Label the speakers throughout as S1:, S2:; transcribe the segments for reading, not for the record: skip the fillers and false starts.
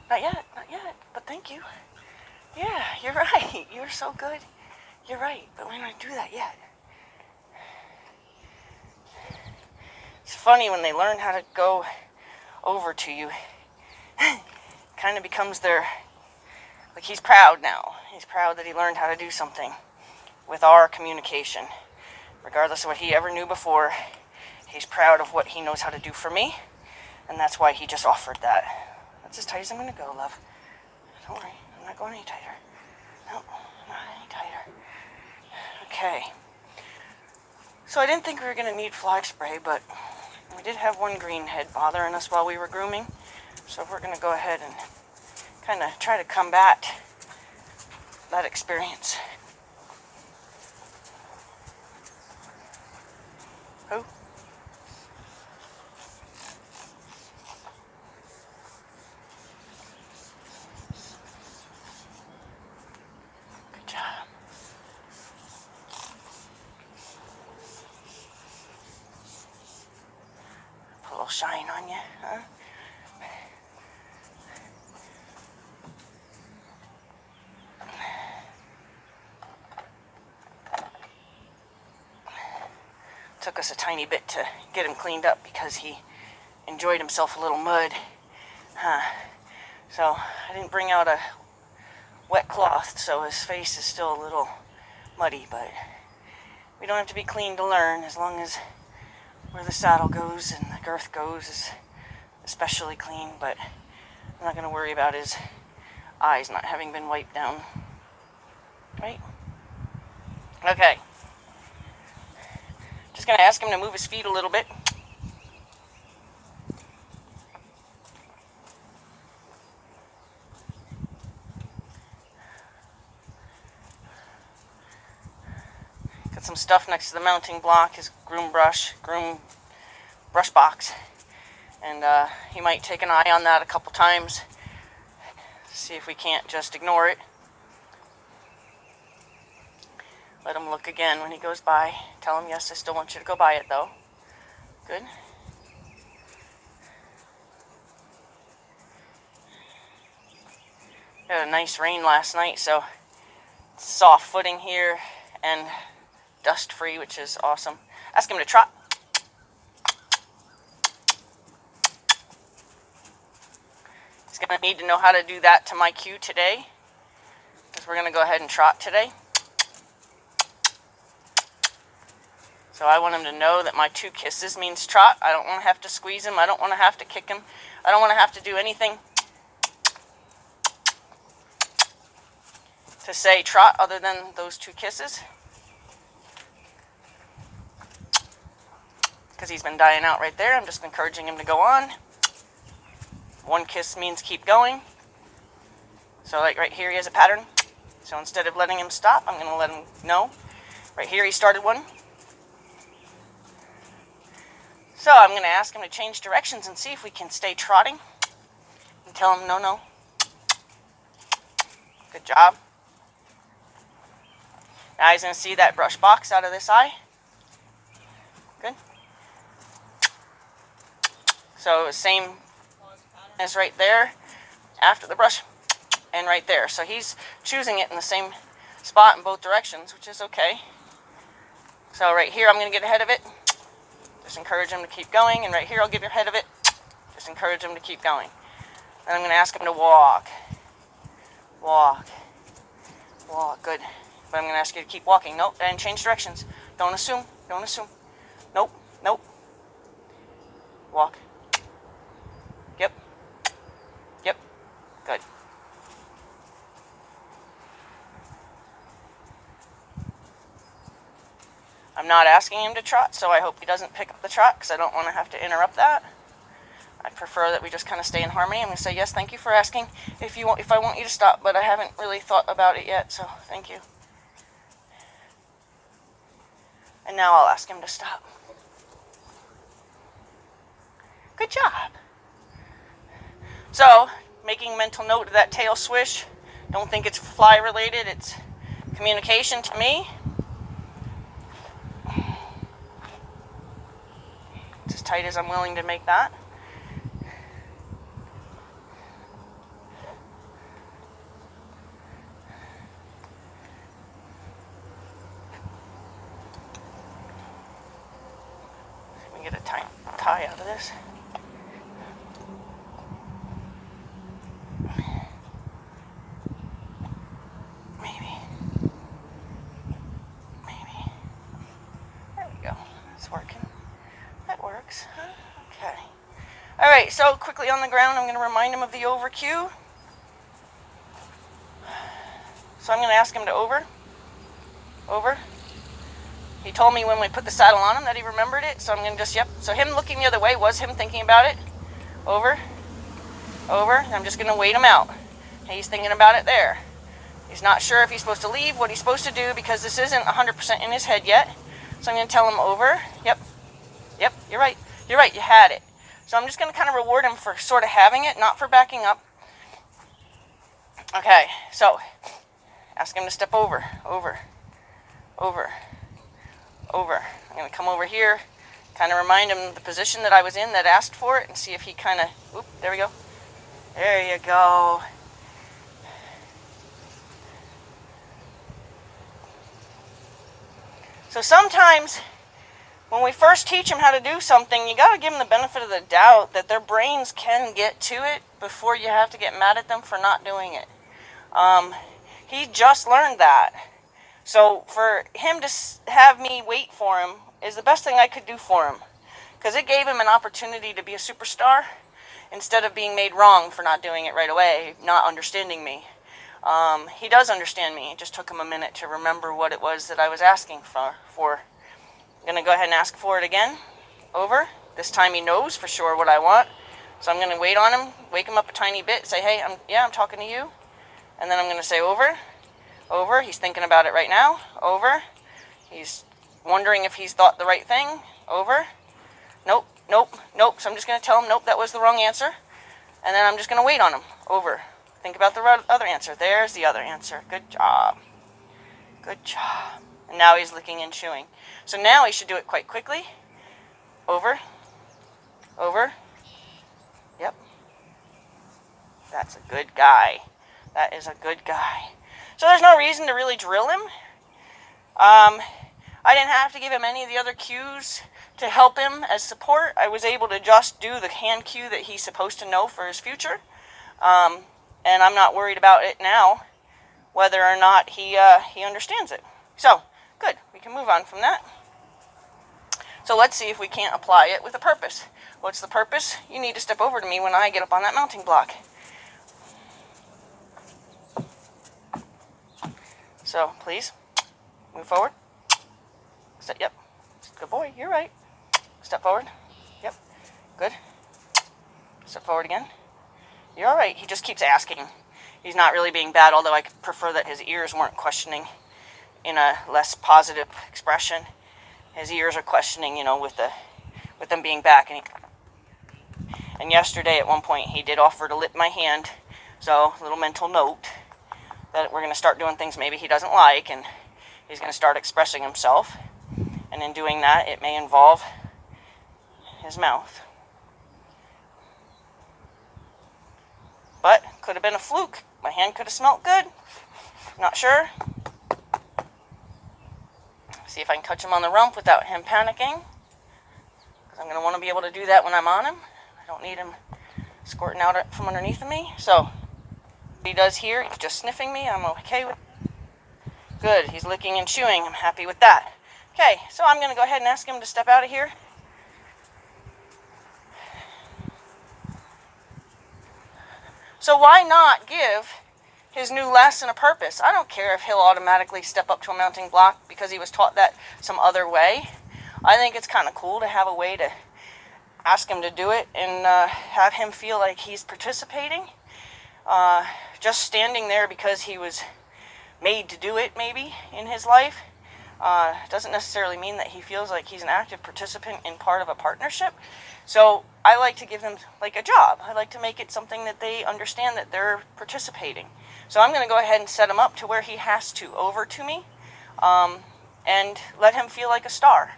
S1: Not yet, but thank you. Yeah, you're right. You're so good. You're right, but we're not do that yet. It's funny when they learn how to go over to you. Kind of becomes their, like, he's proud now. He's proud that he learned how to do something with our communication. Regardless of what he ever knew before, he's proud of what he knows how to do for me, and that's why he just offered that. That's as tight as I'm going to go, love. Don't worry, I'm not going any tighter. No, not any tighter. Okay. So I didn't think we were going to need fly spray, but we did have one green head bothering us while we were grooming. So we're going to go ahead and kind of try to combat that experience. Who? Good job. Put a little shine on you, huh? Took us a tiny bit to get him cleaned up because he enjoyed himself a little mud. So I didn't bring out a wet cloth, so his face is still a little muddy, but we don't have to be clean to learn, as long as where the saddle goes and the girth goes is especially clean. But I'm not going to worry about his eyes not having been wiped down. Right? Okay. Just going to ask him to move his feet a little bit. Got some stuff next to the mounting block, his groom brush box. And he might take an eye on that a couple times. See if we can't just ignore it. Let him look again when he goes by. Tell him, yes, I still want you to go by it, though. Good. We had a nice rain last night, so soft footing here and dust-free, which is awesome. Ask him to trot. He's going to need to know how to do that to my cue today, because we're going to go ahead and trot today. So I want him to know that my 2 kisses means trot. I don't want to have to squeeze him. I don't want to have to kick him. I don't want to have to do anything to say trot other than those 2 kisses. Because he's been dying out right there. I'm just encouraging him to go on. 1 kiss means keep going. So like right here he has a pattern. So instead of letting him stop, I'm going to let him know. Right here he started one. So I'm going to ask him to change directions and see if we can stay trotting. And tell him, no, no. Good job. Now he's going to see that brush box out of this eye. Good. So same as right there, after the brush, and right there. So he's choosing it in the same spot in both directions, which is okay. So right here I'm going to get ahead of it. Just encourage him to keep going. And right here I'll get ahead of it. Just encourage him to keep going. Then I'm going to ask him to walk. Walk. Walk. Good. But I'm going to ask you to keep walking. Nope. And change directions. Don't assume. Don't assume. Nope. Nope. Walk. Yep. Yep. Good. I'm not asking him to trot, so I hope he doesn't pick up the trot, because I don't want to have to interrupt that. I prefer that we just kind of stay in harmony. I'm going to say, yes, thank you for asking if I want you to stop, but I haven't really thought about it yet, so thank you. And now I'll ask him to stop. Good job. So, making mental note of that tail swish. Don't think it's fly related. It's communication to me. It's as tight as I'm willing to make that. tie out of this. Maybe. There we go. It's working. That works. Okay. All right, so quickly on the ground, I'm going to remind him of the over cue. So I'm going to ask him to over. He told me when we put the saddle on him that he remembered it, so I'm going to just, yep. So him looking the other way was him thinking about it. Over. I'm just going to wait him out. He's thinking about it there. He's not sure if he's supposed to leave, what he's supposed to do, because this isn't 100% in his head yet. So I'm going to tell him over. Yep, you're right, you had it. So I'm just going to kind of reward him for sort of having it, not for backing up. Okay, so ask him to step over. I'm going to come over here, kind of remind him the position that I was in that asked for it, and see if he kind of, there we go. There you go. So sometimes when we first teach them how to do something, you got to give them the benefit of the doubt that their brains can get to it before you have to get mad at them for not doing it. He just learned that. So for him to have me wait for him is the best thing I could do for him, because it gave him an opportunity to be a superstar instead of being made wrong for not doing it right away, not understanding me. He does understand me. It just took him a minute to remember what it was that I was asking for. I'm going to go ahead and ask for it again. Over. This time he knows for sure what I want. So I'm going to wait on him, wake him up a tiny bit, say, hey, I'm talking to you. And then I'm going to say over. He's thinking about it right now. Over. He's wondering if he's thought the right thing. Over. Nope. So I'm just going to tell him, nope, that was the wrong answer. And then I'm just going to wait on him. Over. Think about the other answer. There's the other answer. Good job. And now he's licking and chewing. So now he should do it quite quickly. Over. Yep. That's a good guy. That is a good guy. So there's no reason to really drill him. I didn't have to give him any of the other cues to help him as support. I was able to just do the hand cue that he's supposed to know for his future. And I'm not worried about it now, whether or not he understands it. So, good. We can move on from that. So let's see if we can't apply it with a purpose. What's the purpose? You need to step over to me when I get up on that mounting block. So, please, move forward. Yep. Good boy. You're right. Step forward. Yep. Good. Step forward again. You're all right. He just keeps asking. He's not really being bad, although I prefer that his ears weren't questioning in a less positive expression. His ears are questioning, with them being back. And yesterday, at one point, he did offer to lip my hand. So, a little mental note that we're going to start doing things maybe he doesn't like, and he's going to start expressing himself. And in doing that, it may involve his mouth. But could have been a fluke. My hand could have smelt good. Not sure. See if I can touch him on the rump without him panicking, because I'm going to want to be able to do that when I'm on him. I don't need him squirting out from underneath of me. So he does here. He's just sniffing me. I'm okay with it. Good. He's licking and chewing. I'm happy with that. Okay, so I'm going to go ahead and ask him to step out of here. So why not give his new lesson a purpose? I don't care if he'll automatically step up to a mounting block because he was taught that some other way. I think it's kind of cool to have a way to ask him to do it and have him feel like he's participating. Just standing there because he was made to do it maybe in his life doesn't necessarily mean that he feels like he's an active participant in part of a partnership. So I like to give them like a job. I like to make it something that they understand that they're participating. So I'm going to go ahead and set him up to where he has to over to me and let him feel like a star.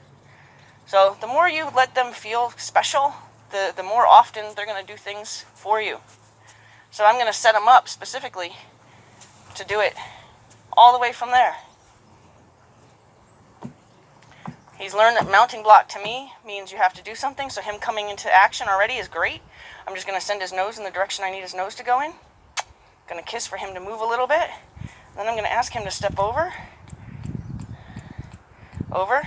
S1: So the more you let them feel special, the more often they're going to do things for you. So I'm going to set him up specifically to do it all the way from there. He's learned that mounting block to me means you have to do something, so him coming into action already is great. I'm just going to send his nose in the direction I need his nose to go in. Going to kiss for him to move a little bit. Then I'm going to ask him to step over. Over.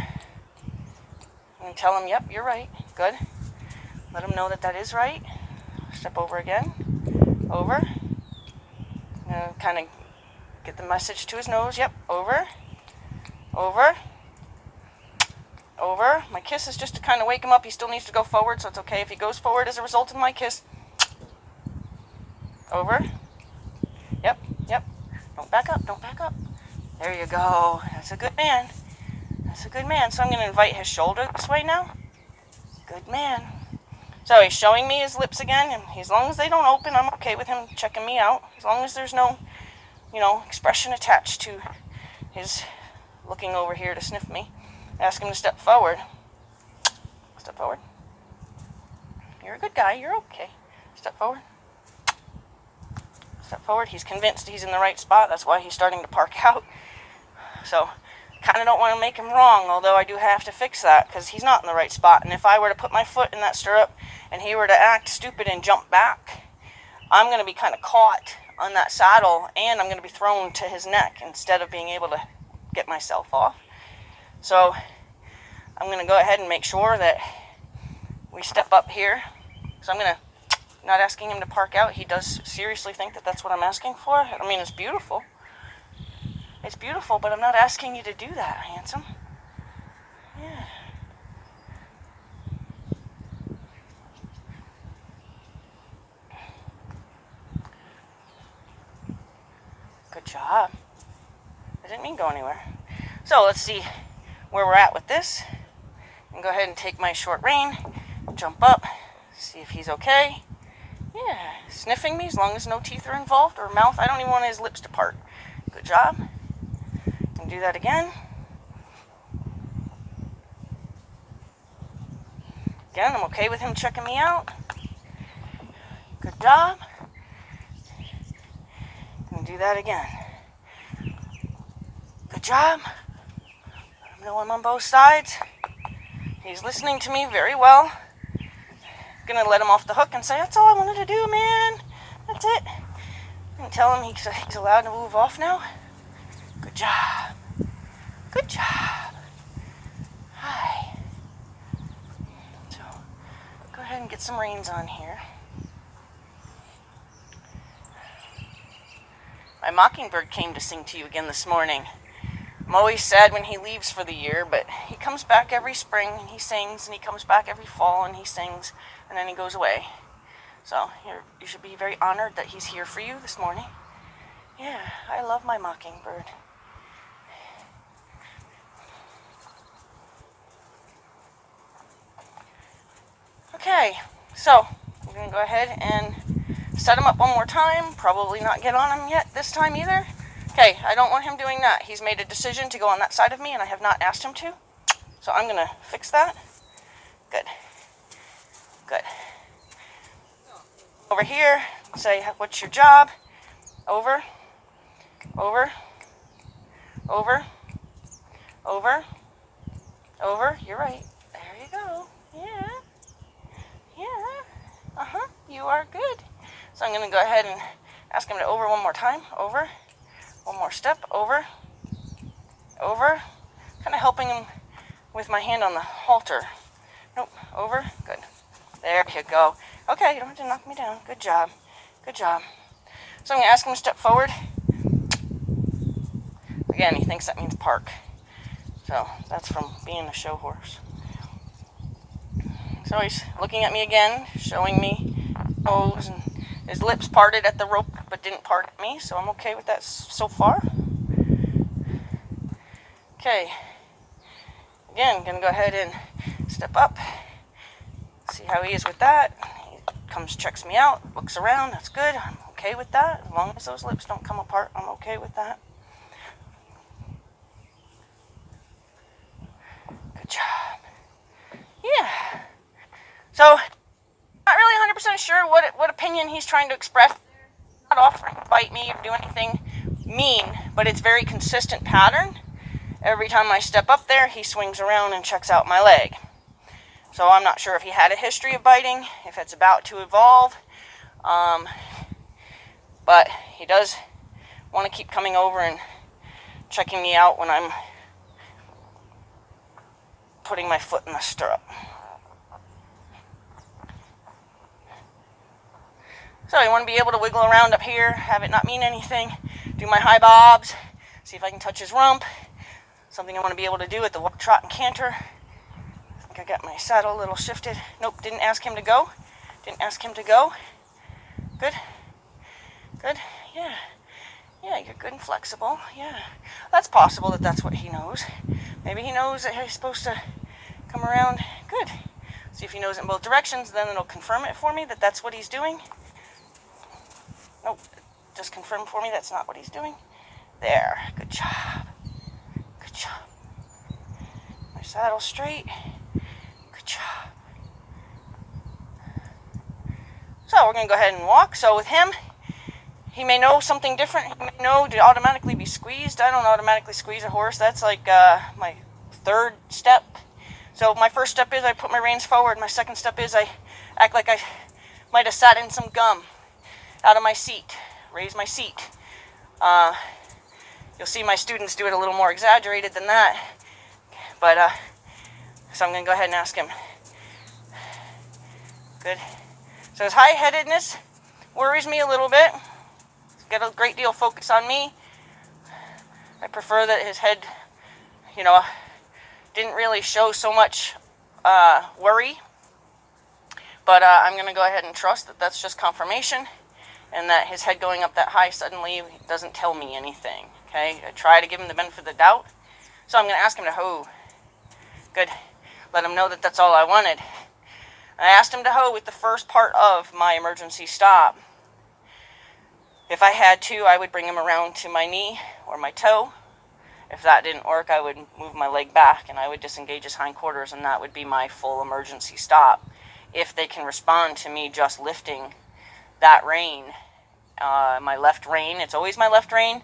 S1: And tell him, yep, you're right. Good. Let him know that that is right. Step over again. Over. Kind of get the message to his nose. Yep. Over. Over. Over. My kiss is just to kind of wake him up. He still needs to go forward, so it's okay if he goes forward as a result of my kiss. Over. Yep. Yep. Don't back up. Don't back up. There you go. That's a good man. That's a good man. So I'm going to invite his shoulder this way now. Good man. So he's showing me his lips again, and as long as they don't open, I'm okay with him checking me out. As long as there's no, expression attached to his looking over here to sniff me. Ask him to step forward. Step forward. You're a good guy. You're okay. Step forward. Step forward. He's convinced he's in the right spot. That's why he's starting to park out. So kind of don't want to make him wrong, although I do have to fix that because he's not in the right spot. And if I were to put my foot in that stirrup and he were to act stupid and jump back, I'm going to be kind of caught on that saddle, and I'm going to be thrown to his neck instead of being able to get myself off. So I'm going to go ahead and make sure that we step up here. So I'm going to, not asking him to park out. He does seriously think that that's what I'm asking for. I mean, it's beautiful. It's beautiful, but I'm not asking you to do that, handsome. Yeah. Good job. I didn't mean go anywhere. So let's see where we're at with this. And go ahead and take my short rein, jump up, see if he's okay. Yeah, sniffing me as long as no teeth are involved or mouth. I don't even want his lips to part. Good job. And do that again. Again, I'm okay with him checking me out. Good job. And do that again. Good job. Let him know I'm on both sides. He's listening to me very well. Gonna let him off the hook and say, that's all I wanted to do, man. That's it. And tell him he's allowed to move off now. Good job. Good job. Hi. So, go ahead and get some reins on here. My mockingbird came to sing to you again this morning. I'm always sad when he leaves for the year, but he comes back every spring and he sings, and he comes back every fall and he sings, and then he goes away. So you should be very honored that he's here for you this morning. Yeah, I love my mockingbird. Okay, so I'm going to go ahead and set him up one more time. Probably not get on him yet this time either. Okay, I don't want him doing that. He's made a decision to go on that side of me, and I have not asked him to. So I'm going to fix that. Good. Good. Over here, say, what's your job? Over. Over. Over. Over. Over. You're right. There you go. Yeah. Yeah. Uh-huh. You are good. So I'm going to go ahead and ask him to over one more time. Over. One more step. Over. Over. Kind of helping him with my hand on the halter. Nope. Over. Good. There you go. Okay, you don't have to knock me down. Good job. Good job. So I'm going to ask him to step forward. Again, he thinks that means park. So that's from being a show horse. So he's looking at me again, showing me nose, and his lips parted at the rope but didn't part at me, so I'm okay with that so far. Okay. Again, going to go ahead and step up. See how he is with that. He comes, checks me out, looks around. That's good. I'm okay with that. As long as those lips don't come apart, I'm okay with that. Good job. Yeah. So, not really 100% sure what opinion he's trying to express. Not offering to bite me or do anything mean, but it's very consistent pattern. every time I step up there, he swings around and checks out my leg. So I'm not sure if he had a history of biting, if it's about to evolve, but he does want to keep coming over and checking me out when I'm putting my foot in the stirrup. So I want to be able to wiggle around up here, have it not mean anything, do my high bobs, see if I can touch his rump. Something I want to be able to do at the walk, trot, and canter. I think I got my saddle a little shifted. Nope, didn't ask him to go. Didn't ask him to go. Good. Good. Yeah. Yeah, you're good and flexible. Yeah. That's possible that that's what he knows. Maybe he knows that he's supposed to come around. Good. See if he knows it in both directions, then it'll confirm it for me that that's what he's doing. Nope. Just confirm for me that's not what he's doing. There. Good job. Good job. My saddle straight. Good job. So we're going to go ahead and walk. So with him, he may know something different. He may know to automatically be squeezed. I don't automatically squeeze a horse. That's like my third step. So my first step is I put my reins forward. My second step is I act like I might have sat in some gum out of my seat. Raise my seat. You'll see my students do it a little more exaggerated than that. But, so I'm going to go ahead and ask him. Good. So his high-headedness worries me a little bit. He's got a great deal of focus on me. I prefer that his head, didn't really show so much worry. But I'm going to go ahead and trust that that's just confirmation, and that his head going up that high suddenly doesn't tell me anything. Okay? I try to give him the benefit of the doubt. So I'm going to ask him to hoe. Good. Let him know that that's all I wanted. I asked him to hoe with the first part of my emergency stop. If I had to, I would bring him around to my knee or my toe. If that didn't work, I would move my leg back and I would disengage his hindquarters, and that would be my full emergency stop. If they can respond to me just lifting that rein, my left rein, it's always my left rein,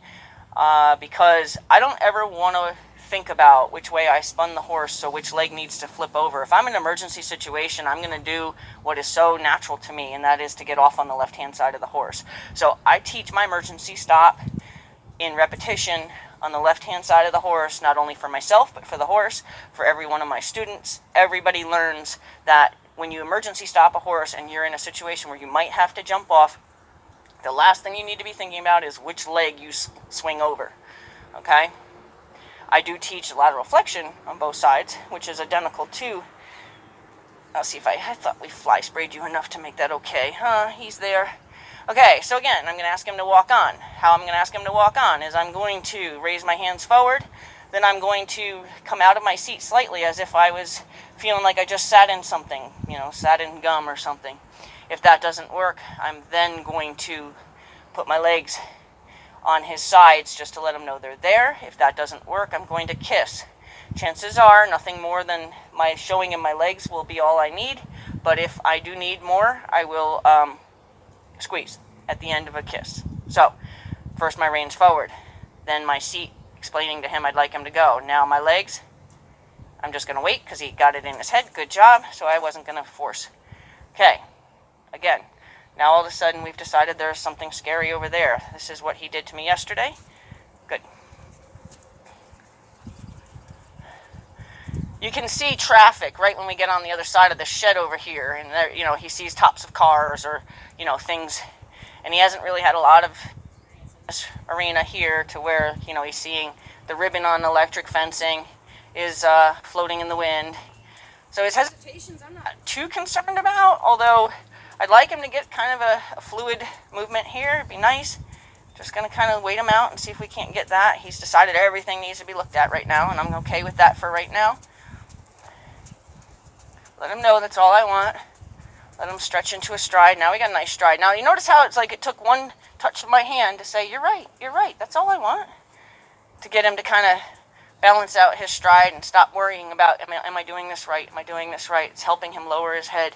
S1: because I don't ever want to think about which way I spun the horse, so which leg needs to flip over. If I'm in an emergency situation, I'm going to do what is so natural to me, and that is to get off on the left-hand side of the horse. So I teach my emergency stop in repetition on the left-hand side of the horse, not only for myself, but for the horse, for every one of my students. Everybody learns that when you emergency stop a horse and you're in a situation where you might have to jump off, the last thing you need to be thinking about is which leg you swing over. Okay? I do teach lateral flexion on both sides, which is identical to, I'll see if I thought we fly sprayed you enough to make that okay. He's there. Okay, so again, I'm going to ask him to walk on. How I'm going to ask him to walk on is I'm going to raise my hands forward, then I'm going to come out of my seat slightly as if I was feeling like I just sat in something, sat in gum or something. If that doesn't work, I'm then going to put my legs on his sides just to let him know they're there. If that doesn't work, I'm going to kiss. Chances are nothing more than my showing him my legs will be all I need, but if I do need more, I will squeeze at the end of a kiss. So, first my reins forward, then my seat explaining to him I'd like him to go. Now my legs, I'm just going to wait because he got it in his head. Good job. So I wasn't going to force. Okay, again. Now all of a sudden we've decided there's something scary over there. This is what he did to me yesterday. Good. You can see traffic right when we get on the other side of the shed over here, and there, he sees tops of cars or, things, and he hasn't really had a lot of this arena here to where, he's seeing the ribbon on electric fencing is floating in the wind. So his hesitations I'm not too concerned about, although I'd like him to get kind of a fluid movement here. It'd be nice. Just going to kind of wait him out and see if we can't get that. He's decided everything needs to be looked at right now, and I'm okay with that for right now. Let him know that's all I want. Let him stretch into a stride. Now we got a nice stride. Now you notice how it's like it took one touch of my hand to say, you're right, that's all I want. To get him to kind of balance out his stride and stop worrying about, am I doing this right? Am I doing this right? It's helping him lower his head.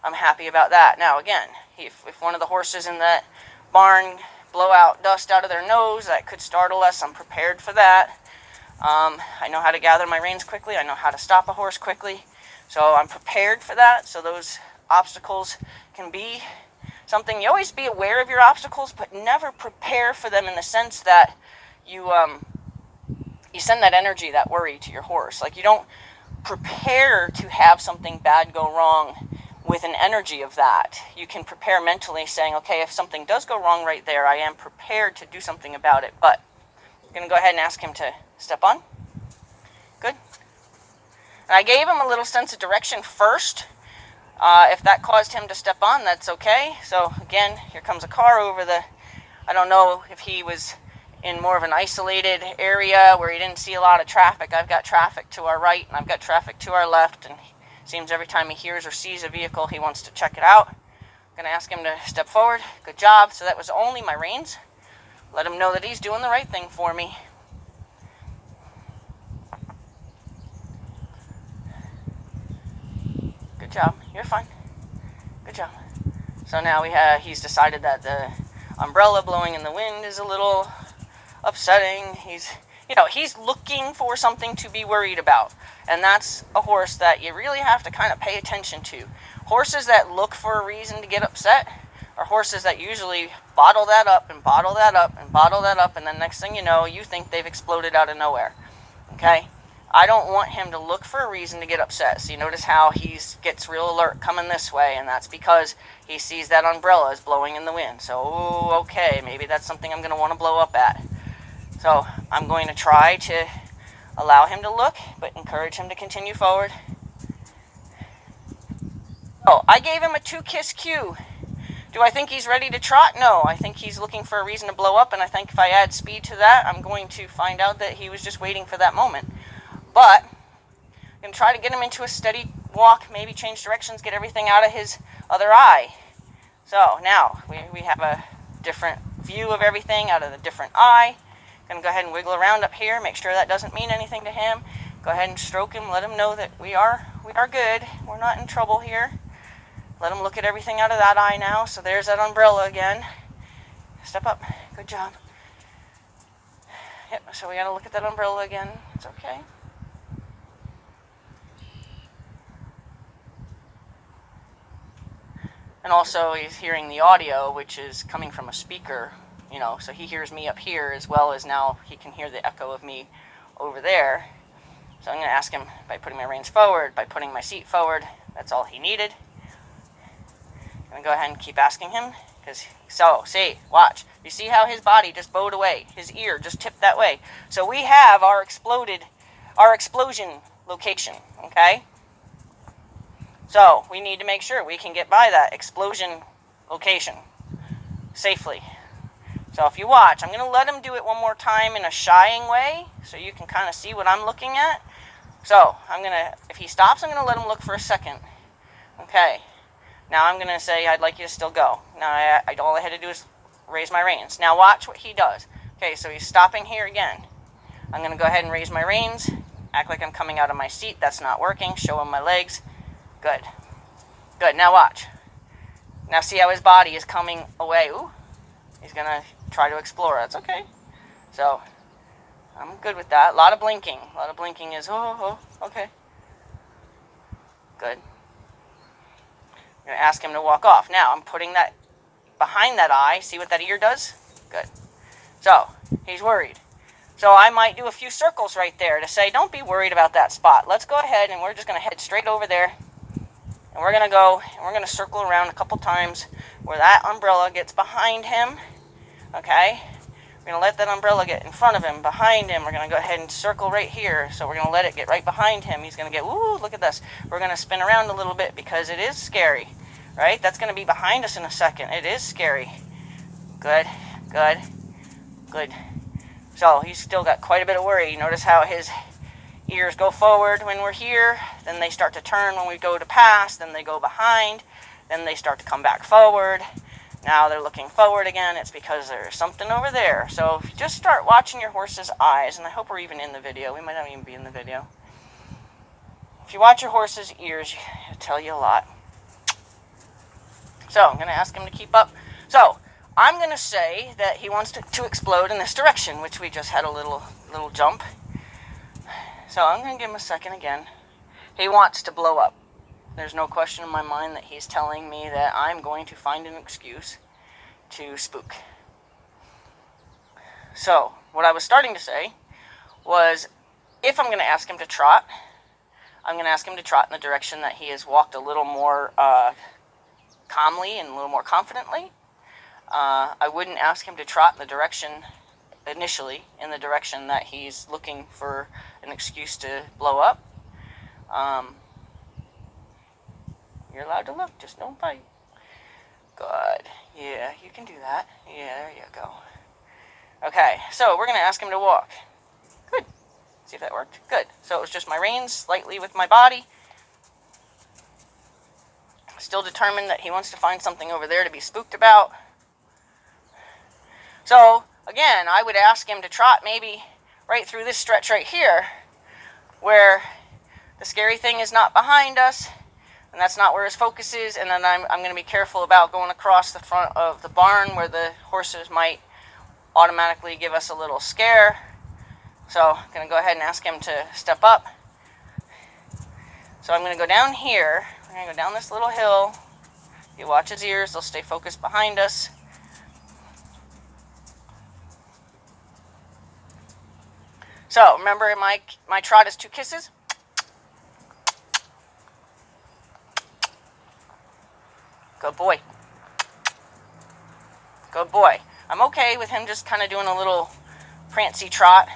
S1: I'm happy about that. Now again, if one of the horses in that barn blow out dust out of their nose, that could startle us. I'm prepared for that. I know how to gather my reins quickly. I know how to stop a horse quickly. So I'm prepared for that. So those obstacles can be something. You always be aware of your obstacles, but never prepare for them in the sense that you send that energy, that worry to your horse. Like, you don't prepare to have something bad go wrong with an energy of that. You can prepare mentally, saying, okay, if something does go wrong right there, I am prepared to do something about it. But I'm going to go ahead and ask him to step on. Good. And I gave him a little sense of direction first. If that caused him to step on, that's okay. So again, here comes a car over the, I don't know if he was in more of an isolated area where he didn't see a lot of traffic. I've got traffic to our right and I've got traffic to our left, and it seems every time he hears or sees a vehicle, he wants to check it out. I'm going to ask him to step forward. Good job. So that was only my reins. Let him know that he's doing the right thing for me. Good job. You're fine. Good job. So now he's decided that the umbrella blowing in the wind is a little upsetting. He's looking for something to be worried about. And that's a horse that you really have to kind of pay attention to. Horses that look for a reason to get upset are horses that usually bottle that up and bottle that up and bottle that up, and then next thing you know, you think they've exploded out of nowhere. Okay? I don't want him to look for a reason to get upset. So you notice how he gets real alert coming this way, and that's because he sees that umbrella is blowing in the wind. So, okay, maybe that's something I'm going to want to blow up at. So I'm going to try to allow him to look, but encourage him to continue forward. Oh, I gave him a 2-kiss cue. Do I think he's ready to trot? No, I think he's looking for a reason to blow up, and I think if I add speed to that, I'm going to find out that he was just waiting for that moment. But I'm going to try to get him into a steady walk, maybe change directions, get everything out of his other eye. So now we have a different view of everything out of the different eye. Going to go ahead and wiggle around up here, make sure that doesn't mean anything to him. Go ahead and stroke him, let him know that we are good. We're not in trouble here. Let him look at everything out of that eye now. So there's that umbrella again. Step up. Good job. Yep, so we got to look at that umbrella again. It's okay. And also he's hearing the audio, which is coming from a speaker, so he hears me up here as well as now he can hear the echo of me over there. So I'm going to ask him by putting my reins forward, by putting my seat forward. That's all he needed. I'm going to go ahead and keep asking him. See, watch. You see how his body just bowed away? His ear just tipped that way. So we have our explosion location, okay? So we need to make sure we can get by that explosion location safely. So if you watch, I'm going to let him do it one more time in a shying way so you can kind of see what I'm looking at. So if he stops, I'm going to let him look for a second. Okay. Now I'm going to say, I'd like you to still go. Now all I had to do is raise my reins. Now watch what he does. Okay, so he's stopping here again. I'm going to go ahead and raise my reins. Act like I'm coming out of my seat. That's not working. Show him my legs. Good. Good. Now watch. Now see how his body is coming away. Ooh. He's going to try to explore. That's okay. So I'm good with that. A lot of blinking. A lot of blinking is, okay. Good. I'm going to ask him to walk off. Now I'm putting that behind that eye. See what that ear does? Good. So he's worried. So I might do a few circles right there to say, don't be worried about that spot. Let's go ahead and we're just going to head straight over there. And we're going to go and we're going to circle around a couple times where that umbrella gets behind him. Okay? We're going to let that umbrella get in front of him, behind him. We're going to go ahead and circle right here. So we're going to let it get right behind him. He's going to get, ooh, look at this. We're going to spin around a little bit because it is scary. Right? That's going to be behind us in a second. It is scary. Good. Good. Good. So he's still got quite a bit of worry. Notice how his ears go forward when we're here. Then they start to turn when we go to pass. Then they go behind. Then they start to come back forward. Now they're looking forward again. It's because there's something over there. So if you just start watching your horse's eyes, and I hope we're even in the video. We might not even be in the video. If you watch your horse's ears, it'll tell you a lot. So I'm going to ask him to keep up. So I'm going to say that he wants to explode in this direction, which we just had a little jump. So I'm going to give him a second again. He wants to blow up. There's no question in my mind that he's telling me that I'm going to find an excuse to spook. So, what I was starting to say was, if I'm going to ask him to trot, I'm going to ask him to trot in the direction that he has walked a little more calmly and a little more confidently. I wouldn't ask him to trot in the direction, initially, in the direction that he's looking for an excuse to blow up. You're allowed to look, just don't bite. Good. Yeah, you can do that. Yeah, there you go. Okay, so we're going to ask him to walk. Good. See if that worked. Good. So it was just my reins, slightly with my body. Still determined that he wants to find something over there to be spooked about. So, again, I would ask him to trot maybe right through this stretch right here, where the scary thing is not behind us, and that's not where his focus is, and then I'm going to be careful about going across the front of the barn where the horses might automatically give us a little scare. So I'm going to go ahead and ask him to step up. So I'm going to go down here. We're going to go down this little hill. You watch his ears. They'll stay focused behind us. So remember, my trot is 2 kisses. Good boy. Good boy. I'm okay with him just kind of doing a little prancy trot.